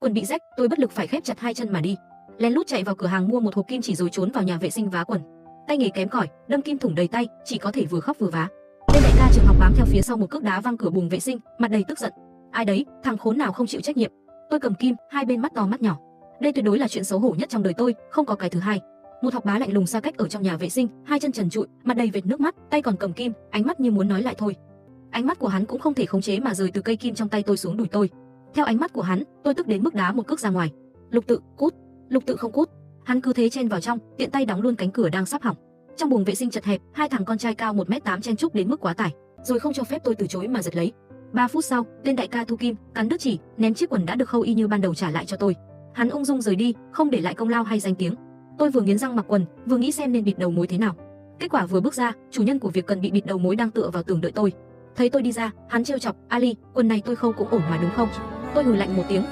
quần bị rách, tôi bất lực phải khép chặt hai chân mà đi. Lén lút chạy vào cửa hàng mua một hộp kim chỉ rồi trốn vào nhà vệ sinh vá quần. Tay nghề kém cỏi, đâm kim thủng đầy tay, chỉ có thể vừa khóc vừa vá. Tên đại ca trường học bám theo phía sau một cước đá văng cửa buồng vệ sinh, mặt đầy tức giận. Ai đấy, thằng khốn nào không chịu trách nhiệm. Tôi cầm kim, hai bên mắt to mắt nhỏ. Đây tuyệt đối là chuyện xấu hổ nhất trong đời tôi, không có cái thứ hai. Một học bá lạnh lùng xa cách ở trong nhà vệ sinh, hai chân trần trụi, mặt đầy vệt nước mắt, tay còn cầm kim, ánh mắt như muốn nói lại thôi. Ánh mắt của hắn cũng không thể khống chế mà rời từ cây kim trong tay tôi xuống đùi tôi. Theo ánh mắt của hắn, tôi tức đến mức đá một cước ra ngoài. Lục Tự, cút! Lục Tự không cút. Hắn cứ thế chen vào trong, tiện tay đóng luôn cánh cửa đang sắp hỏng. Trong buồng vệ sinh chật hẹp, hai thằng con trai cao 1m8 chen chúc đến mức quá tải, rồi không cho phép tôi từ chối mà giật lấy. 3 phút sau, tên đại ca thu kim, cắn đứt chỉ, ném chiếc quần đã được khâu y như ban đầu trả lại cho tôi. Hắn ung dung rời đi, không để lại công lao hay danh tiếng. Tôi vừa nghiến răng mặc quần, vừa nghĩ xem nên bịt đầu mối thế nào. Kết quả vừa bước ra, chủ nhân của việc cần bị bịt đầu mối đang tựa vào tường đợi tôi. Thấy tôi đi ra, hắn trêu chọc, Ali, quần này tôi khâu cũng ổn mà đúng không? Tôi hừ lạnh một tiếng,